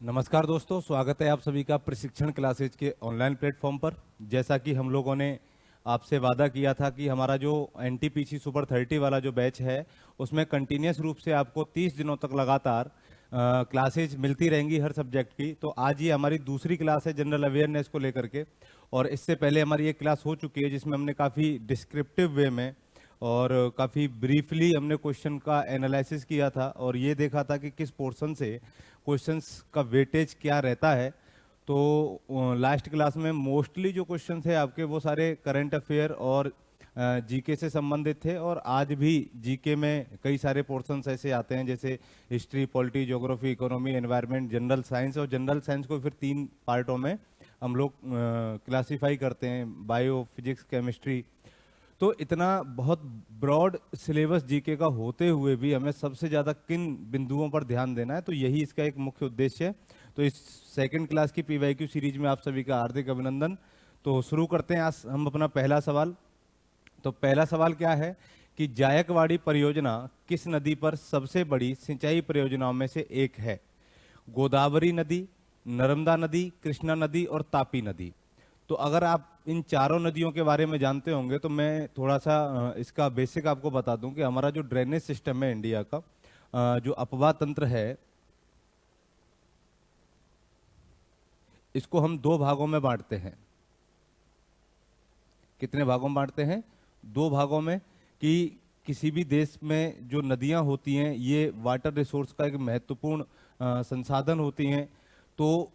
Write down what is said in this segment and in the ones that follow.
नमस्कार दोस्तों, स्वागत है आप सभी का प्रशिक्षण क्लासेज के ऑनलाइन प्लेटफॉर्म पर। जैसा कि हम लोगों ने आपसे वादा किया था कि हमारा जो एनटीपीसी सुपर 30 वाला जो बैच है उसमें कंटिन्यूस रूप से आपको 30 दिनों तक लगातार क्लासेज मिलती रहेंगी हर सब्जेक्ट की। तो आज ये हमारी दूसरी क्लास है जनरल अवेयरनेस को लेकर के, और इससे पहले हमारी एक क्लास हो चुकी है जिसमें हमने काफ़ी डिस्क्रिप्टिव वे में और काफ़ी ब्रीफली हमने क्वेश्चन का एनालिसिस किया था और ये देखा था कि किस पोर्शन से क्वेश्चंस का वेटेज क्या रहता है। तो लास्ट क्लास में मोस्टली जो क्वेश्चंस है आपके वो सारे करंट अफेयर और जीके से संबंधित थे, और आज भी जीके में कई सारे पोर्शंस ऐसे आते हैं जैसे history, polity, geography, economy, environment, general science. और जनरल साइंस को फिर 3 पार्टों में हम लोग क्लासीफाई करते हैं, बायो, फिजिक्स, केमिस्ट्री। तो इतना बहुत ब्रॉड सिलेबस जीके का होते हुए भी हमें सबसे ज़्यादा किन बिंदुओं पर ध्यान देना है, तो यही इसका एक मुख्य उद्देश्य है। तो इस सेकंड क्लास की पीवाईक्यू सीरीज में आप सभी का हार्दिक अभिनंदन। तो शुरू करते हैं आज हम अपना पहला सवाल। तो पहला सवाल क्या है कि जायकवाड़ी परियोजना किस नदी पर सबसे बड़ी सिंचाई परियोजनाओं में से एक है? गोदावरी नदी, नर्मदा नदी, कृष्णा नदी और तापी नदी। तो अगर आप इन चारों नदियों के बारे में जानते होंगे तो मैं थोड़ा सा इसका बेसिक आपको बता दूं कि हमारा जो ड्रेनेज सिस्टम है इंडिया का, जो अपवाह तंत्र है, इसको हम 2 भागों में बांटते हैं। कितने भागों में बांटते हैं? 2 भागों में। कि किसी भी देश में जो नदियां होती हैं ये वाटर रिसोर्स का एक महत्वपूर्ण संसाधन होती हैं, तो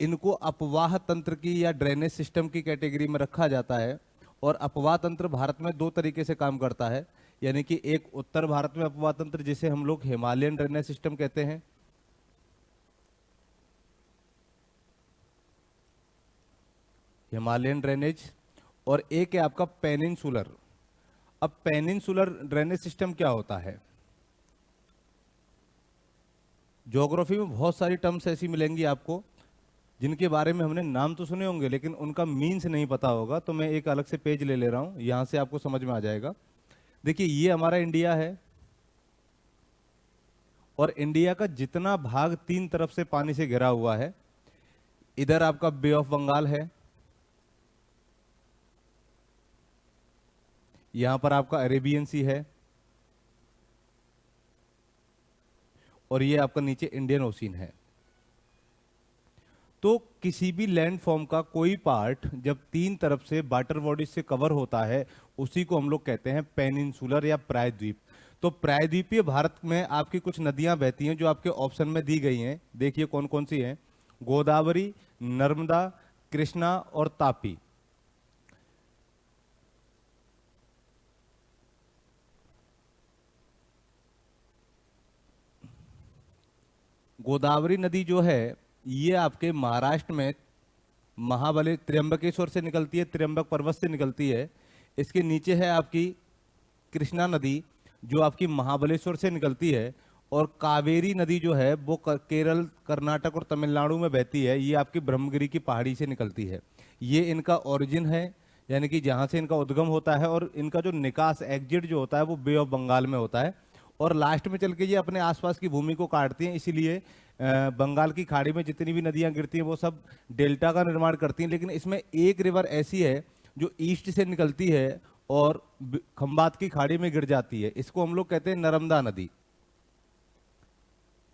इनको अपवाह तंत्र की या ड्रेनेज सिस्टम की कैटेगरी में रखा जाता है। और अपवाह तंत्र भारत में 2 तरीके से काम करता है, यानी कि एक उत्तर भारत में अपवाह तंत्र जिसे हम लोग हिमालयन ड्रेनेज सिस्टम कहते हैं, हिमालयन ड्रेनेज, और एक है आपका पेनिनसुलर। अब पेनिनसुलर ड्रेनेज सिस्टम क्या होता है? ज्योग्राफी में बहुत सारी टर्म्स ऐसी मिलेंगी आपको जिनके बारे में हमने नाम तो सुने होंगे लेकिन उनका मीन्स नहीं पता होगा। तो मैं एक अलग से पेज ले रहा हूं, यहां से आपको समझ में आ जाएगा। देखिए, ये हमारा इंडिया है और इंडिया का जितना भाग 3 तरफ से पानी से घिरा हुआ है, इधर आपका बे ऑफ बंगाल है, यहां पर आपका अरेबियन सी है, और ये आपका नीचे इंडियन ओशियन है। तो किसी भी लैंड फॉर्म का कोई पार्ट जब 3 तरफ से वाटर बॉडीज से कवर होता है उसी को हम लोग कहते हैं पेनिनसुलर या प्रायद्वीप। तो प्रायद्वीपीय भारत में आपकी कुछ नदियां बहती हैं जो आपके ऑप्शन में दी गई हैं। देखिए कौन कौन सी हैं: गोदावरी, नर्मदा, कृष्णा और तापी। गोदावरी नदी जो है ये आपके महाराष्ट्र में महाबली त्र्यंबकेश्वर से निकलती है, त्र्यंबक पर्वत से निकलती है। इसके नीचे है आपकी कृष्णा नदी जो आपकी महाबलेश्वर से निकलती है, और कावेरी नदी जो है वो केरल, कर्नाटक और तमिलनाडु में बहती है। ये आपकी ब्रह्मगिरी की पहाड़ी से निकलती है। ये इनका ओरिजिन है, यानी कि जहाँ से इनका उद्गम होता है, और इनका जो निकास एग्जिट जो होता है वो बे ऑफ बंगाल में होता है, और लास्ट में चल के ये अपने आसपास की भूमि को काटती हैं। इसीलिए बंगाल की खाड़ी में जितनी भी नदियां गिरती हैं वो सब डेल्टा का निर्माण करती हैं। लेकिन इसमें एक रिवर ऐसी है जो ईस्ट से निकलती है और खंबात की खाड़ी में गिर जाती है, इसको हम लोग कहते हैं नर्मदा नदी।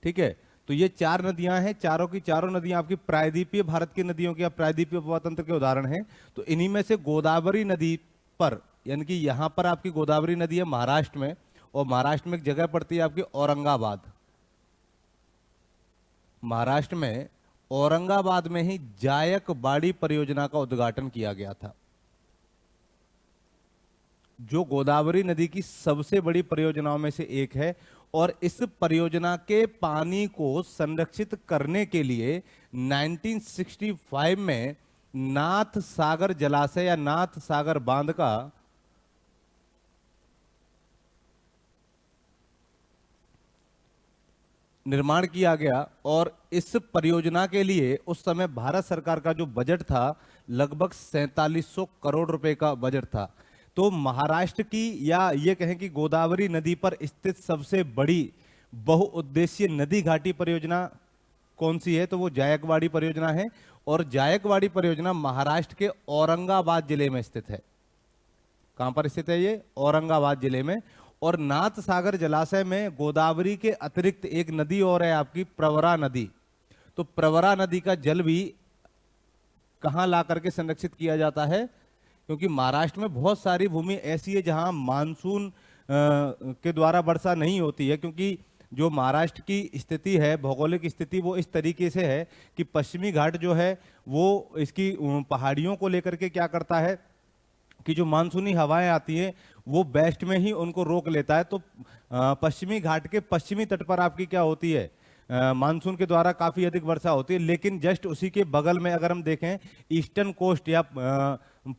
ठीक है, तो ये 4 नदियां हैं, चारों की चारों नदियां आपकी प्रायद्वीपीय भारत की नदियों की या प्रायद्वीपीय उपमहाद्वीप तंत्र के उदाहरण हैं। तो इन्हीं में से गोदावरी नदी पर, यानी कि यहां पर आपकी गोदावरी नदी है महाराष्ट्र में, और महाराष्ट्र में एक जगह पड़ती है आपकी औरंगाबाद। महाराष्ट्र में औरंगाबाद में ही जायकवाड़ी परियोजना का उद्घाटन किया गया था, जो गोदावरी नदी की सबसे बड़ी परियोजनाओं में से एक है। और इस परियोजना के पानी को संरक्षित करने के लिए 1965 में नाथ सागर जलाशय या नाथ सागर बांध का निर्माण किया गया। और इस परियोजना के लिए उस समय भारत सरकार का जो बजट था लगभग 4700 करोड़ रुपए का बजट था। तो महाराष्ट्र की, या ये कहें कि गोदावरी नदी पर स्थित सबसे बड़ी बहुउद्देशीय नदी घाटी परियोजना कौन सी है, तो वो जायकवाड़ी परियोजना है। और जायकवाड़ी परियोजना महाराष्ट्र के औरंगाबाद जिले में स्थित है। कहां पर स्थित है ये? औरंगाबाद जिले में। और नाथ सागर जलाशय में गोदावरी के अतिरिक्त एक नदी और है आपकी, प्रवरा नदी। तो प्रवरा नदी का जल भी कहां ला करके संरक्षित किया जाता है? क्योंकि महाराष्ट्र में बहुत सारी भूमि ऐसी है जहां मानसून के द्वारा वर्षा नहीं होती है, क्योंकि जो महाराष्ट्र की स्थिति है, भौगोलिक स्थिति, वो इस तरीके से है कि पश्चिमी घाट जो है वो इसकी पहाड़ियों को लेकर के क्या करता है कि जो मानसूनी हवाएं आती हैं वो वेस्ट में ही उनको रोक लेता है। तो पश्चिमी घाट के पश्चिमी तट पर आपकी क्या होती है, मानसून के द्वारा काफी अधिक वर्षा होती है। लेकिन जस्ट उसी के बगल में अगर हम देखें ईस्टर्न कोस्ट या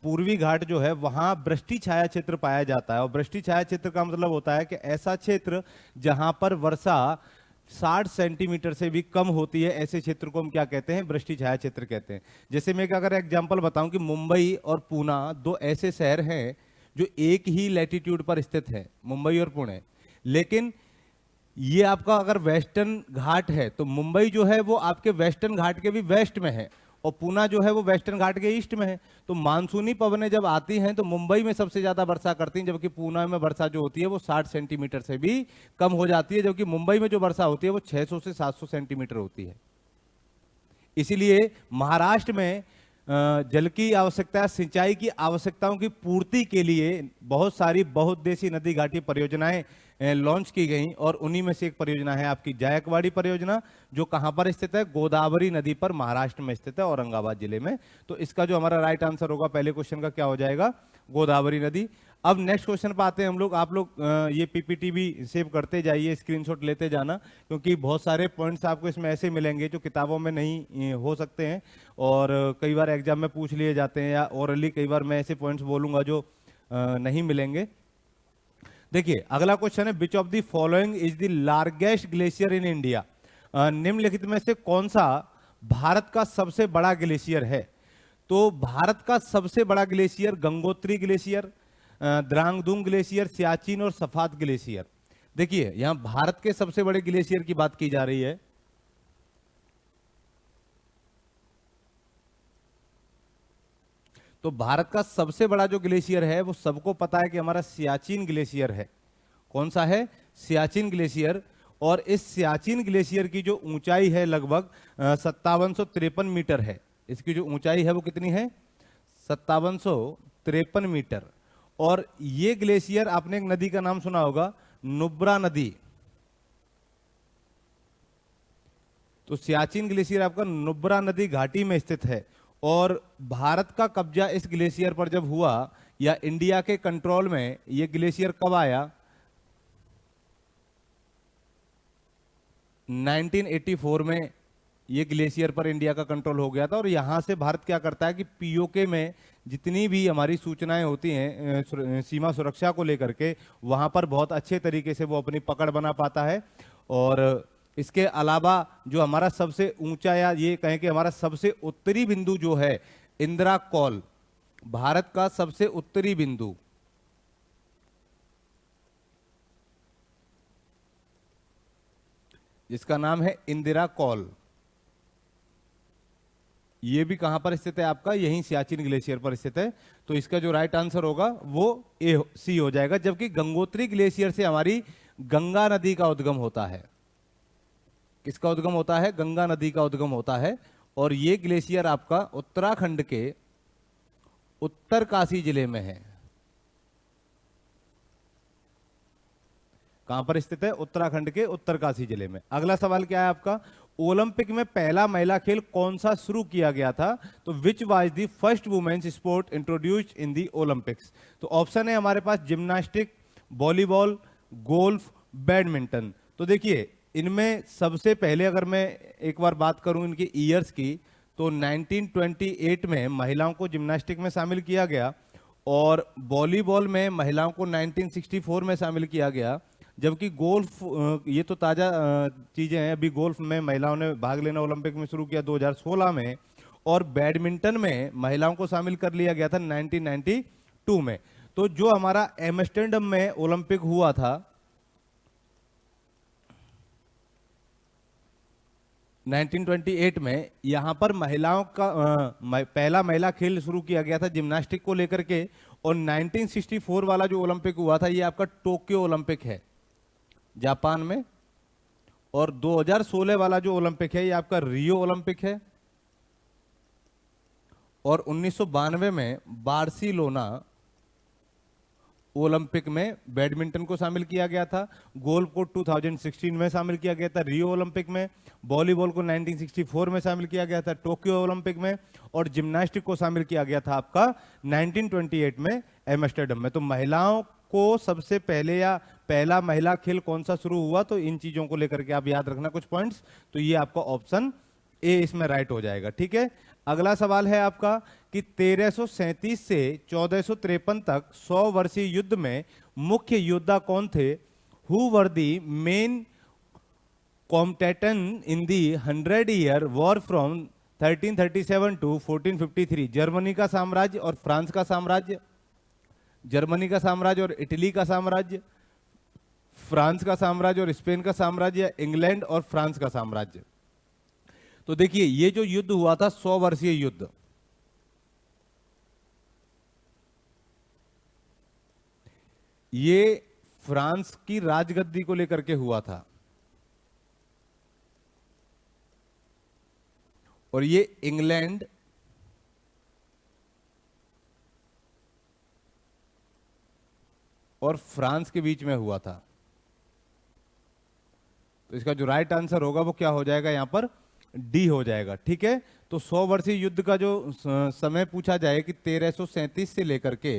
पूर्वी घाट जो है, वहां वृष्टि छाया क्षेत्र पाया जाता है। और वृष्टि छाया क्षेत्र का मतलब होता है कि ऐसा क्षेत्र जहां पर वर्षा 60 सेंटीमीटर से भी कम होती है, ऐसे क्षेत्र को हम क्या कहते हैं? वृष्टि छाया क्षेत्र कहते हैं। जैसे मैं अगर एग्जांपल बताऊं कि मुंबई और पूना दो ऐसे शहर हैं जो एक ही लैटिट्यूड पर स्थित है, मुंबई और पुणे। लेकिन ये आपका अगर वेस्टर्न घाट है तो मुंबई जो है वो आपके वेस्टर्न घाट के भी वेस्ट में है, और पूना जो है वो वेस्टर्न घाट के ईस्ट में है। तो मानसूनी पवनें जब आती हैं तो मुंबई में सबसे ज्यादा वर्षा करती हैं, जबकि पूना में वर्षा जो होती है वो 60 सेंटीमीटर से भी कम हो जाती है, जबकि मुंबई में जो वर्षा होती है वो 600 से 700 सेंटीमीटर होती है। इसीलिए महाराष्ट्र में जल की आवश्यकता, सिंचाई की आवश्यकताओं की पूर्ति के लिए बहुत सारी बहुउद्देशीय नदी घाटी परियोजनाएं लॉन्च की गई, और उन्हीं में से एक परियोजना है आपकी जायकवाड़ी परियोजना, जो कहां पर स्थित है? गोदावरी नदी पर महाराष्ट्र में स्थित है, औरंगाबाद जिले में। तो इसका जो हमारा राइट आंसर होगा पहले क्वेश्चन का क्या हो जाएगा? गोदावरी नदी। अब नेक्स्ट क्वेश्चन पर आते हैं हम लोग। आप लोग ये पीपीटी भी सेव करते जाइए, स्क्रीनशॉट लेते जाना, क्योंकि बहुत सारे पॉइंट्स आपको इसमें ऐसे मिलेंगे जो किताबों में नहीं हो सकते हैं, और कई बार एग्जाम में पूछ लिए जाते हैं, या ओरली कई बार मैं ऐसे पॉइंट्स बोलूंगा जो नहीं मिलेंगे। देखिए अगला क्वेश्चन है, which of the following is the largest glacier in India? निम्नलिखित में से कौन सा भारत का सबसे बड़ा ग्लेशियर है? तो भारत का सबसे बड़ा glacier Gangotri glacier, Drang Drung glacier, Siachen और सफात ग्लेशियर। देखिए यहां भारत के सबसे बड़े ग्लेशियर की बात की जा रही है। तो भारत का सबसे बड़ा जो ग्लेशियर है वो सबको पता है कि हमारा सियाचिन ग्लेशियर है। कौन सा है? सियाचिन ग्लेशियर। और इस सियाचिन ग्लेशियर की जो ऊंचाई है लगभग 5753 मीटर है। इसकी जो ऊंचाई है वो कितनी है? 5753 मीटर। और ये ग्लेशियर, आपने एक नदी का नाम सुना होगा, नुब्रा नदी। तो सियाचिन ग्लेशियर आपका नुब्रा नदी घाटी में स्थित है। और भारत का कब्जा इस ग्लेशियर पर जब हुआ, या इंडिया के कंट्रोल में यह ग्लेशियर कब आया? 1984 में ये ग्लेशियर पर इंडिया का कंट्रोल हो गया था। और यहां से भारत क्या करता है कि पीओके में जितनी भी हमारी सूचनाएं होती हैं सीमा सुरक्षा को लेकर के, वहां पर बहुत अच्छे तरीके से वो अपनी पकड़ बना पाता है। और इसके अलावा जो हमारा सबसे ऊंचा, या ये कहें कि हमारा सबसे उत्तरी बिंदु जो है इंदिरा कॉल, भारत का सबसे उत्तरी बिंदु, जिसका नाम है इंदिरा कॉल, ये भी कहां पर स्थित है आपका? यहीं सियाचिन ग्लेशियर पर स्थित है। तो इसका जो राइट आंसर होगा वो सी हो जाएगा। जबकि गंगोत्री ग्लेशियर से हमारी गंगा नदी का उद्गम होता है। किसका उद्गम होता है? गंगा नदी का उद्गम होता है। और ये ग्लेशियर आपका उत्तराखंड के उत्तरकाशी जिले में है। कहां पर स्थित है? उत्तराखंड के उत्तरकाशी जिले में। अगला सवाल क्या है आपका? ओलंपिक में पहला महिला खेल कौन सा शुरू किया गया था? तो which was the first women's sport introduced in the Olympics? तो ऑप्शन है हमारे पास जिम्नास्टिक, वॉलीबॉल, गोल्फ, बैडमिंटन। तो देखिए इनमें सबसे पहले अगर मैं एक बार बात करूं इनके ईयर्स की, तो 1928 में महिलाओं को जिम्नास्टिक में शामिल किया गया, और वॉलीबॉल में महिलाओं को 1964 में शामिल किया गया। जबकि गोल्फ, ये तो ताजा चीजें हैं, अभी गोल्फ में महिलाओं ने भाग लेना ओलंपिक में शुरू किया 2016 में, और बैडमिंटन में महिलाओं को शामिल कर लिया गया था 1992 में। तो जो हमारा एम्स्टर्डम में ओलंपिक हुआ था 1928 में यहाँ पर महिलाओं का पहला महिला खेल शुरू किया गया था जिम्नास्टिक को लेकर के। और 1964 वाला जो ओलंपिक हुआ था ये आपका टोक्यो ओलंपिक है जापान में। और 2016 वाला जो ओलंपिक है ये आपका रियो ओलंपिक है। और 1992 में बार्सिलोना ओलंपिक में बैडमिंटन को शामिल किया गया था। गोल्फ को 2016 में शामिल किया गया था रियो ओलंपिक में। वॉलीबॉल को 1964 में शामिल किया गया था टोक्यो ओलंपिक में। और जिम्नास्टिक को शामिल किया गया था आपका 1928 में एम्स्टर्डम में। तो महिलाओं को सबसे पहले या पहला महिला खेल कौन सा शुरू हुआ, तो इन चीजों को लेकर के आप याद रखना कुछ पॉइंट्स। तो ये आपका ऑप्शन ए इसमें राइट हो जाएगा। ठीक है, अगला सवाल है आपका कि 1337 से 1453 तक 100 वर्षीय युद्ध में मुख्य योद्धा कौन थे? Who were the main combatant in the 100 year war from 1337 to 1453? Germany का साम्राज्य और फ्रांस का साम्राज्य, जर्मनी का साम्राज्य और इटली का साम्राज्य, फ्रांस का साम्राज्य और स्पेन का साम्राज्य, इंग्लैंड और फ्रांस का साम्राज्य। तो देखिए ये जो युद्ध हुआ था 100 वर्षीय युद्ध, ये फ्रांस की राजगद्दी को लेकर के हुआ था। और ये इंग्लैंड और फ्रांस के बीच में हुआ था। तो इसका जो राइट आंसर होगा वो क्या हो जाएगा? यहां पर डी हो जाएगा। ठीक है, तो 100 वर्षीय युद्ध का जो समय पूछा जाए कि 1337 से लेकर के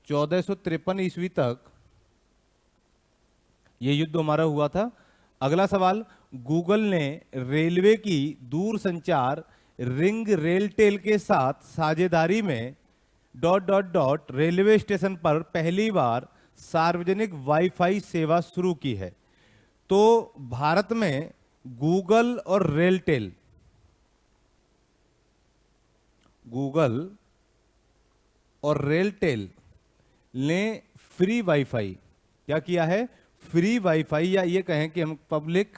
1453 ईस्वी तक ये युद्ध हमारा हुआ था। अगला सवाल, गूगल ने रेलवे की दूरसंचार रिंग रेलटेल के साथ साझेदारी में ... रेलवे स्टेशन पर पहली बार सार्वजनिक वाईफाई सेवा शुरू की है। तो भारत में गूगल और रेलटेल, गूगल और रेलटेल ने फ्री वाईफाई क्या किया है? फ्री वाईफाई, या ये कहें कि हम पब्लिक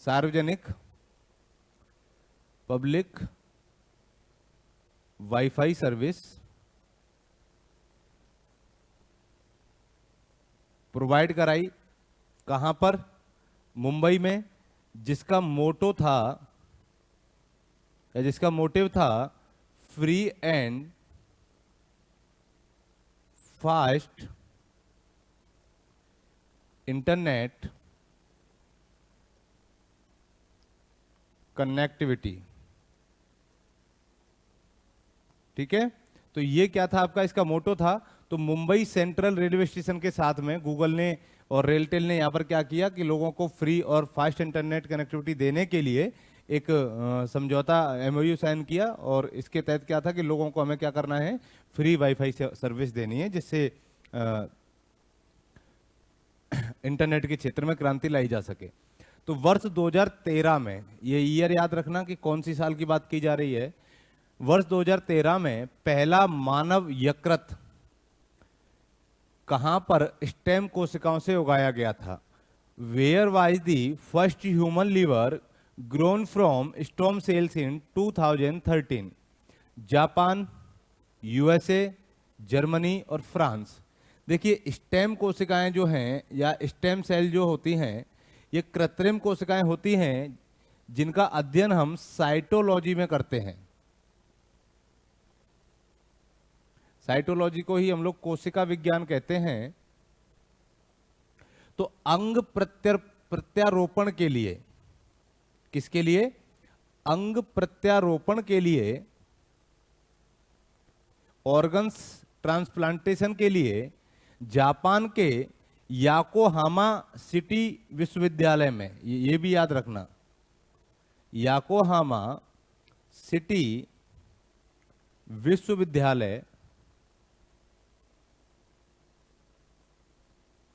सार्वजनिक पब्लिक वाईफाई सर्विस प्रोवाइड कराई। कहां पर? मुंबई में, जिसका मोटो था या जिसका मोटिव था free and fast internet connectivity. ठीक है, तो ये क्या था आपका? इसका मोटो था। तो मुंबई सेंट्रल रेलवे स्टेशन के साथ में गूगल ने और रेलटेल ने यहां पर क्या किया कि लोगों को फ्री और फास्ट इंटरनेट कनेक्टिविटी देने के लिए एक समझौता एमओयू साइन किया। और इसके तहत क्या था कि लोगों को हमें क्या करना है? फ्री वाईफाई सर्विस देनी है, जिससे इंटरनेट के क्षेत्र में क्रांति लाई जा सके। तो वर्ष 2013 में, ये ईयर याद रखना कि कौन सी साल की बात की जा रही है। वर्ष 2013 में पहला मानव यकृत कहां पर स्टेम कोशिकाओं से उगाया गया था? Where was the first human liver grown from stem cells इन 2013? जापान, यूएसए, जर्मनी और फ्रांस। देखिए स्टेम कोशिकाएं जो हैं या स्टेम सेल जो होती हैं, ये कृत्रिम कोशिकाएं होती हैं जिनका अध्ययन हम साइटोलॉजी में करते हैं। साइटोलॉजी को ही हम लोग कोशिका विज्ञान कहते हैं। तो अंग प्रत्यारोपण के लिए, किसके लिए? अंग प्रत्यारोपण के लिए, ऑर्गन्स ट्रांसप्लांटेशन के लिए जापान के याकोहामा सिटी विश्वविद्यालय में, ये भी याद रखना, याकोहामा सिटी विश्वविद्यालय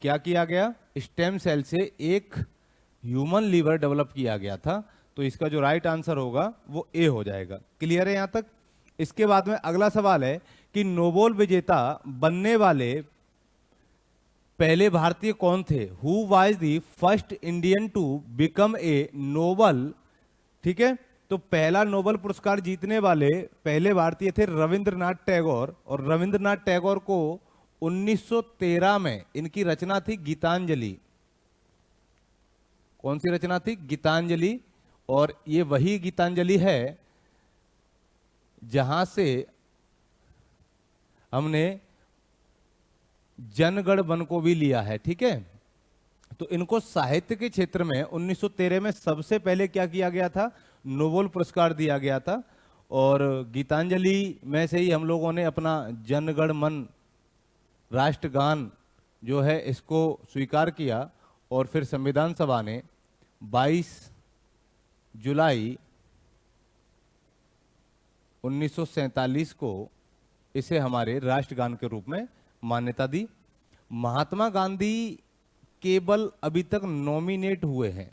क्या किया गया? स्टेम सेल से एक ह्यूमन लीवर डेवलप किया गया था। तो इसका जो राइट आंसर होगा वो ए हो जाएगा। क्लियर है यहां तक? इसके बाद में अगला सवाल है कि नोबेल विजेता बनने वाले पहले भारतीय कौन थे? Who was the first Indian to become a Nobel, ठीक है, तो पहला नोबल पुरस्कार जीतने वाले पहले भारतीय थे रविंद्रनाथ टैगोर, और रविंद्रनाथ टैगोर को 1913 में इनकी रचना थी गीतांजलि। कौन सी रचना थी? गीतांजलि। और ये वही गीतांजलि है जहां से हमने जनगण मन को भी लिया है, ठीक है। तो इनको साहित्य के क्षेत्र में 1913 में सबसे पहले क्या किया गया था? नोबेल पुरस्कार दिया गया था। और गीतांजलि में से ही हम लोगों ने अपना जनगण मन राष्ट्रगान जो है इसको स्वीकार किया, और फिर संविधान सभा ने 22 जुलाई 1947 को इसे हमारे राष्ट्रगान के रूप में मान्यता दी। महात्मा गांधी केवल अभी तक नॉमिनेट हुए हैं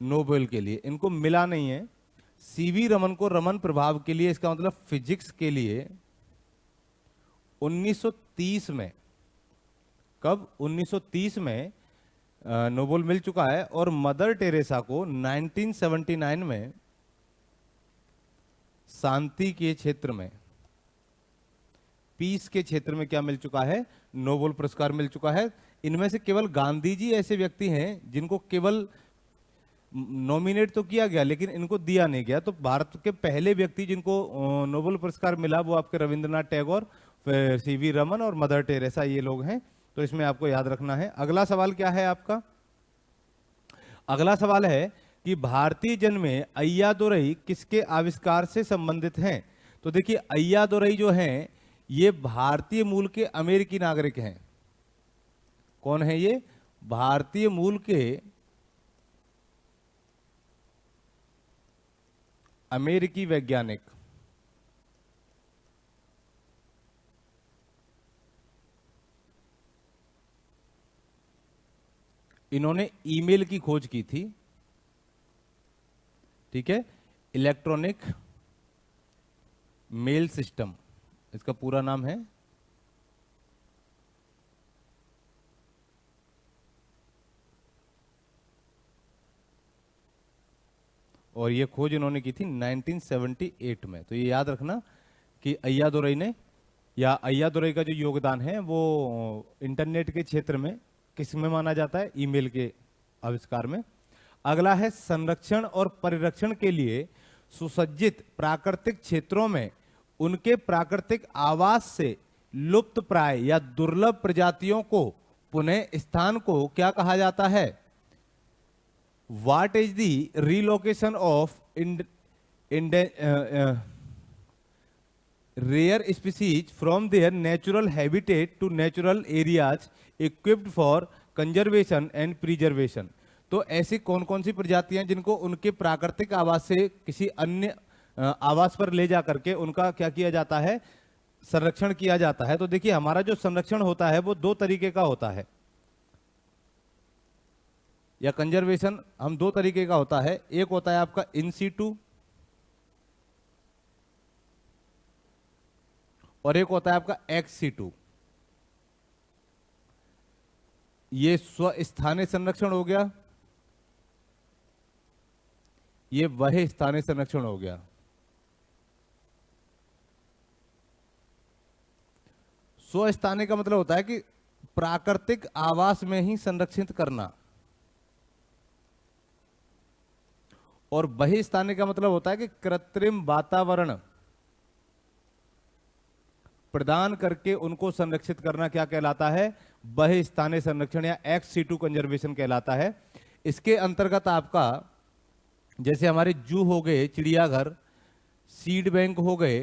नोबेल के लिए, इनको मिला नहीं है। सीवी रमन को रमन प्रभाव के लिए, इसका मतलब फिजिक्स के लिए 1930 में, कब? 1930 में नोबेल मिल चुका है। और मदर टेरेसा को 1979 में शांति के क्षेत्र में, पीस के क्षेत्र में क्या मिल चुका है? नोबेल पुरस्कार मिल चुका है। इनमें से केवल गांधी जी ऐसे व्यक्ति हैं जिनको केवल नॉमिनेट तो किया गया लेकिन इनको दिया नहीं गया। तो भारत के पहले व्यक्ति जिनको नोबेल पुरस्कार मिला वो आपके रविंद्रनाथ टैगोर, फिर सीवी रमन और मदर टेरेसा, ये लोग हैं। तो इसमें आपको याद रखना है। अगला सवाल क्या है आपका? अगला सवाल है कि भारतीय जन में अय्यादुरई किसके आविष्कार से संबंधित हैं? तो देखिए, अय्यादुरई जो हैं ये भारतीय मूल के अमेरिकी नागरिक हैं। कौन है ये? भारतीय मूल के अमेरिकी वैज्ञानिक। इन्होंने ईमेल की खोज की थी, ठीक है, इलेक्ट्रॉनिक मेल सिस्टम इसका पूरा नाम है। और ये खोज इन्होंने की थी 1978 में। तो ये याद रखना कि अय्यादुरई ने, या अय्यादुरई का जो योगदान है वो इंटरनेट के क्षेत्र में किस में माना जाता है? ईमेल के आविष्कार में। अगला है संरक्षण और परिरक्षण के लिए सुसज्जित प्राकृतिक क्षेत्रों में उनके प्राकृतिक आवास से लुप्त प्राय या दुर्लभ प्रजातियों को पुनः स्थान को क्या कहा जाता है? What is the relocation of rare species from their natural habitat to natural areas equipped for conservation and preservation? तो ऐसी कौन कौन सी प्रजातियां जिनको उनके प्राकृतिक आवास से किसी अन्य आवास पर ले जा करके उनका क्या किया जाता है? संरक्षण किया जाता है। तो देखिए, हमारा जो संरक्षण होता है वो दो तरीके का होता है, या कंजर्वेशन हम दो तरीके का होता है। एक होता है आपका इन सीटू और एक होता है आपका एक्स सीटू। ये स्वस्थानीय संरक्षण हो गया, ये वह स्थानीय संरक्षण हो गया। स्वस्थानीय का मतलब होता है कि प्राकृतिक आवास में ही संरक्षित करना, और बहिस्थानीय का मतलब होता है कि कृत्रिम वातावरण प्रदान करके उनको संरक्षित करना क्या कहलाता है? बहिस्थानीय संरक्षण या एक्स सीटू कंजर्वेशन कहलाता है। इसके अंतर्गत आपका जैसे हमारे जू हो गए, चिड़ियाघर, सीड बैंक हो गए,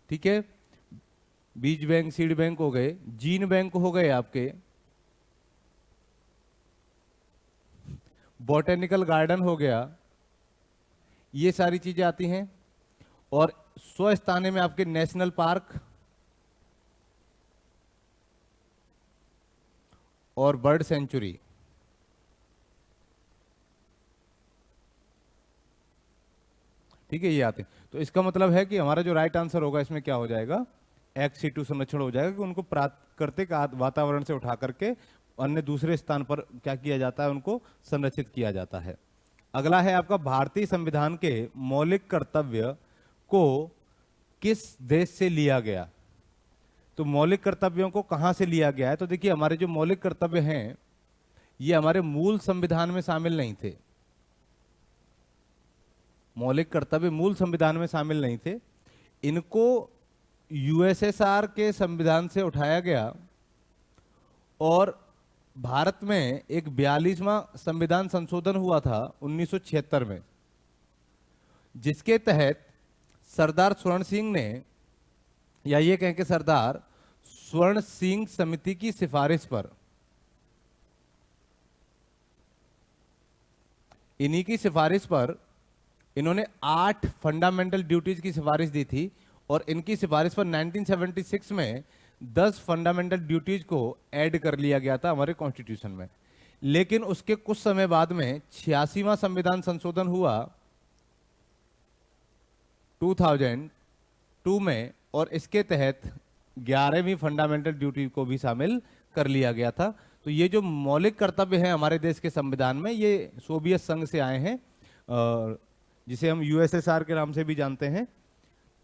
ठीक है, बीज बैंक, सीड बैंक हो गए, जीन बैंक हो गए आपके, बॉटेनिकल गार्डन हो गया, ये सारी चीजें आती हैं। और स्वस्थानीय में आपके नेशनल पार्क और बर्ड सेंचुरी। ठीक है, ये आते हैं। तो इसका मतलब है कि हमारा जो राइट आंसर होगा इसमें क्या हो जाएगा? एक्स सीटू संरक्षण हो जाएगा कि उनको प्राकृतिक वातावरण से उठा करके अन्य दूसरे स्थान पर क्या किया जाता है, उनको संरक्षित किया जाता है। अगला है आपका भारतीय संविधान के मौलिक कर्तव्य को किस देश से लिया गया। तो मौलिक कर्तव्यों को कहां से लिया गया है, तो देखिए हमारे जो मौलिक कर्तव्य हैं ये हमारे मूल संविधान में शामिल नहीं थे। मौलिक कर्तव्य मूल संविधान में शामिल नहीं थे, इनको यूएसएसआर के संविधान से उठाया गया और भारत में एक 42वां संविधान संशोधन हुआ था 1976 में, जिसके तहत सरदार स्वर्ण सिंह ने, या ये कहें कि सरदार स्वर्ण सिंह समिति की सिफारिश पर, इन्हीं की सिफारिश पर इन्होंने 8 फंडामेंटल ड्यूटीज की सिफारिश दी थी और इनकी सिफारिश पर 1976 में 10 फंडामेंटल ड्यूटीज को ऐड कर लिया गया था हमारे कॉन्स्टिट्यूशन में। लेकिन उसके कुछ समय बाद में 86वां संविधान संशोधन हुआ 2002 में और इसके तहत 11वीं फंडामेंटल ड्यूटी को भी शामिल कर लिया गया था। तो ये जो मौलिक कर्तव्य हैं हमारे देश के संविधान में, ये सोवियत संघ से आए हैं, जिसे हम यूएसएसआर के नाम से भी जानते हैं।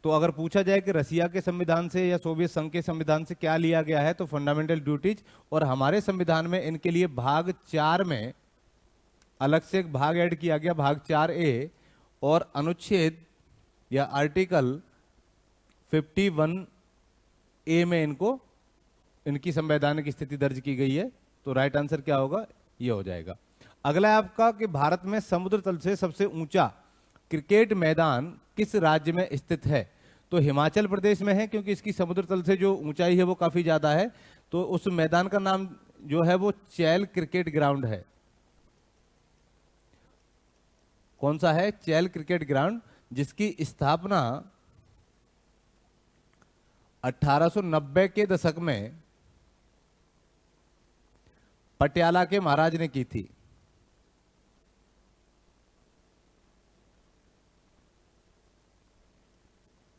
तो अगर पूछा जाए कि रसिया के संविधान से या सोवियत संघ के संविधान से क्या लिया गया है, तो फंडामेंटल ड्यूटीज, और हमारे संविधान में इनके लिए भाग 4 में अलग से एक भाग ऐड किया गया, भाग 4A, और अनुच्छेद या आर्टिकल 51A में इनको, इनकी संवैधानिक स्थिति दर्ज की गई है। तो राइट आंसर क्या होगा, ये हो जाएगा। अगला है आपका कि भारत में समुद्र तल से सबसे ऊंचा क्रिकेट मैदान किस राज्य में स्थित है। तो हिमाचल प्रदेश में है, क्योंकि इसकी समुद्र तल से जो ऊंचाई है वो काफी ज्यादा है। तो उस मैदान का नाम जो है वो चैल क्रिकेट ग्राउंड है। कौन सा है, चैल क्रिकेट ग्राउंड, जिसकी स्थापना 1890 के दशक में पटियाला के महाराज ने की थी।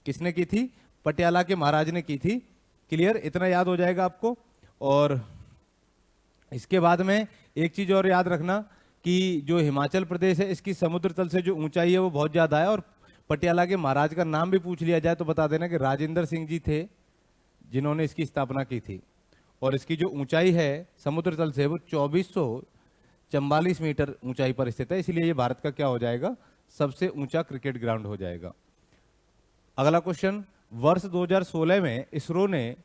किसने की थी, पटियाला के महाराज ने की थी। क्लियर, इतना याद हो जाएगा आपको। और इसके बाद में एक चीज और याद रखना कि जो हिमाचल प्रदेश है इसकी समुद्र तल से जो ऊंचाई है वो बहुत ज्यादा है। और पटियाला के महाराज का नाम भी पूछ लिया जाए तो बता देना कि राजेंद्र सिंह जी थे जिन्होंने इसकी स्थापना की थी। और इसकी जो ऊंचाई है समुद्र तल से वो 2444 मीटर ऊंचाई पर स्थित है, इसलिए ये भारत का क्या हो जाएगा, सबसे ऊंचा क्रिकेट ग्राउंड हो जाएगा। अगला क्वेश्चन, वर्ष 2016 में इसरो ने ...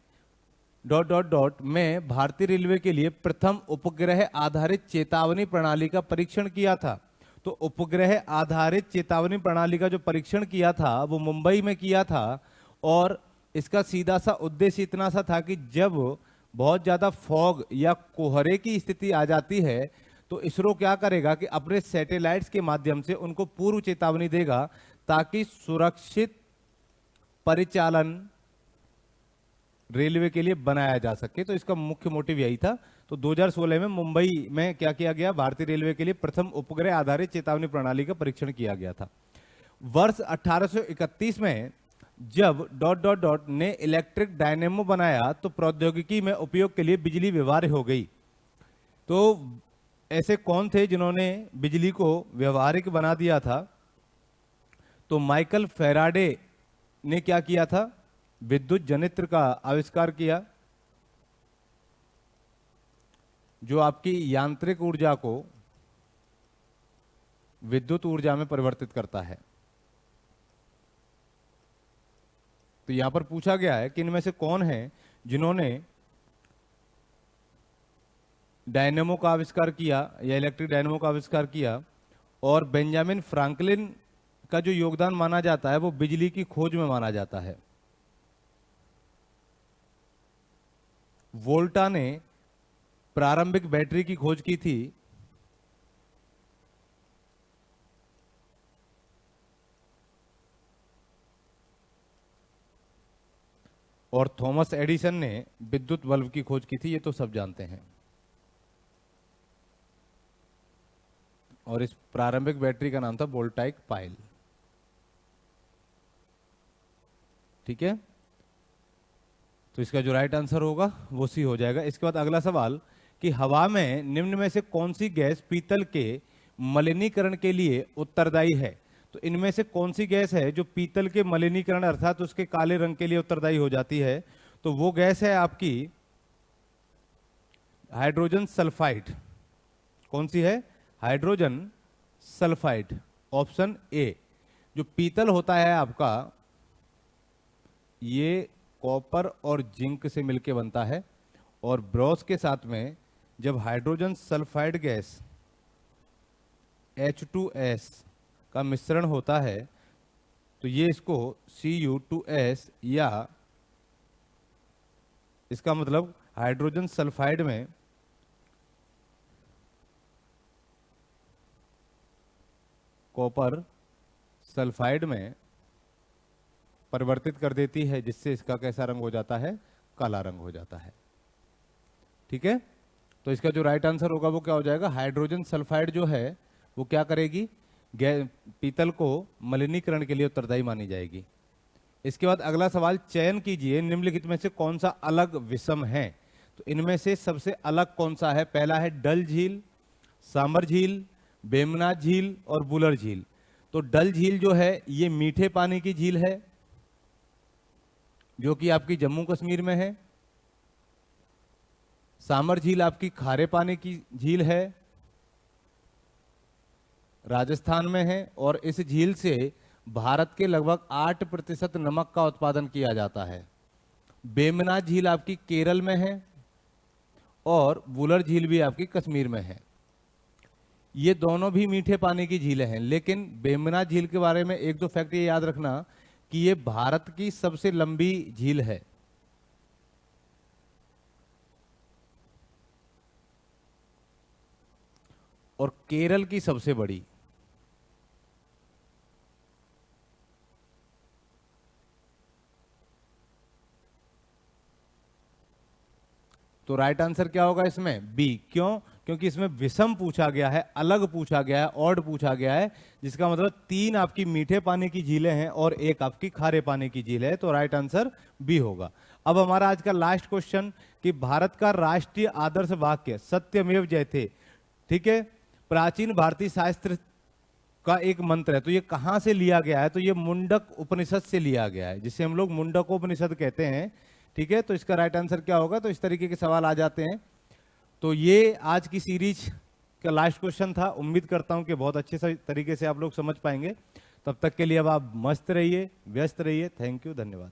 में भारतीय रेलवे के लिए प्रथम उपग्रह आधारित चेतावनी प्रणाली का परीक्षण किया था। तो उपग्रह आधारित चेतावनी प्रणाली का जो परीक्षण किया था वो मुंबई में किया था। और इसका सीधा सा उद्देश्य इतना सा था कि जब बहुत ज्यादा फॉग या कोहरे की स्थिति आ जाती है तो इसरो क्या करेगा कि अपने सैटेलाइट्स के माध्यम से उनको पूर्व चेतावनी देगा ताकि सुरक्षित परिचालन रेलवे के लिए बनाया जा सके। तो इसका मुख्य मोटिव यही था। तो 2016 में मुंबई में क्या किया गया, भारतीय रेलवे के लिए प्रथम उपग्रह आधारित चेतावनी प्रणाली का परीक्षण किया गया था। वर्ष 1831 में जब ... ने इलेक्ट्रिक डायनेमो बनाया तो प्रौद्योगिकी में उपयोग के लिए बिजली व्यवहार्य हो गई। तो ऐसे कौन थे जिन्होंने बिजली को व्यवहारिक बना दिया था? तो माइकल फैराडे ने क्या किया था, विद्युत जनित्र का आविष्कार किया जो आपकी यांत्रिक ऊर्जा को विद्युत ऊर्जा में परिवर्तित करता है। तो यहां पर पूछा गया है कि इनमें से कौन है जिन्होंने डायनेमो का आविष्कार किया या इलेक्ट्रिक डायनेमो का आविष्कार किया। और बेंजामिन फ्रैंकलिन का जो योगदान माना जाता है वो बिजली की खोज में माना जाता है। वोल्टा ने प्रारंभिक बैटरी की खोज की थी। और थॉमस एडिसन ने विद्युत बल्ब की खोज की थी, ये तो सब जानते हैं। और इस प्रारंभिक बैटरी का नाम था वोल्टाइक पाइल। ठीक है, तो इसका जो राइट आंसर होगा वो सी हो जाएगा। इसके बाद अगला सवाल कि हवा में निम्न में से कौन सी गैस पीतल के मलिनीकरण के लिए उत्तरदायी है। तो इनमें से कौन सी गैस है जो पीतल के मलिनीकरण अर्थात उसके काले रंग के लिए उत्तरदायी हो जाती है। तो वो गैस है आपकी हाइड्रोजन सल्फाइड। कौन सी है? Hydrogen sulphide, option A. जो पीतल होता है आपका ये कॉपर और जिंक से मिलकर बनता है, और ब्रोंज के साथ में जब हाइड्रोजन सल्फाइड गैस H2S का मिश्रण होता है तो ये इसको Cu2S, या इसका मतलब हाइड्रोजन सल्फाइड में कॉपर सल्फाइड में परिवर्तित कर देती है, जिससे इसका कैसा रंग हो जाता है? काला रंग हो जाता है। ठीक है, तो इसका जो राइट आंसर होगा वो क्या हो जाएगा? हाइड्रोजन सल्फाइड जो है वो क्या करेगी? पीतल को मलिनीकरण के लिए उत्तरदायी मानी जाएगी। इसके बाद अगला सवाल, चयन कीजिए निम्नलिखित में से कौन सा अलग विषम है। तो इनमें से सबसे अलग कौन सा है? पहला है डल झील, सांबर झील, बेमनाथ झील और बुलर झील। तो डल झील जो है ये मीठे पानी की झील है जो कि आपकी जम्मू कश्मीर में है। सांबर झील आपकी खारे पानी की झील है, राजस्थान में है, और इस झील से भारत के लगभग 8% नमक का उत्पादन किया जाता है। बेमनाथ झील आपकी केरल में है और बुलर झील भी आपकी कश्मीर में है। ये दोनों भी मीठे पानी की झीलें हैं, लेकिन बेमनाथ झील के बारे में एक दो फैक्ट ये याद रखना कि ये भारत की सबसे लंबी झील है। और केरल की सबसे बड़ी। तो राइट आंसर क्या होगा इसमें? बी। क्यों? क्योंकि इसमें विषम पूछा गया है, अलग पूछा गया है, ऑड पूछा गया है, जिसका मतलब 3 आपकी मीठे पानी की झीलें हैं और 1 आपकी खारे पानी की झील है। तो राइट आंसर बी होगा। अब हमारा आज का लास्ट क्वेश्चन कि भारत का राष्ट्रीय आदर्श वाक्य सत्यमेव जयते, ठीक है, प्राचीन भारतीय शास्त्र का एक मंत्र है। तो ये कहां से लिया गया है? तो ये मुंडक उपनिषद से लिया गया है, जिसे हम लोग मुंडकोपनिषद कहते हैं। ठीक है, तो इसका राइट आंसर क्या होगा? तो इस तरीके के सवाल आ जाते हैं। तो ये आज की सीरीज का लास्ट क्वेश्चन था। उम्मीद करता हूं कि बहुत अच्छे तरीके से आप लोग समझ पाएंगे। तब तक के लिए अब आप मस्त रहिए, व्यस्त रहिए। थैंक यू, धन्यवाद।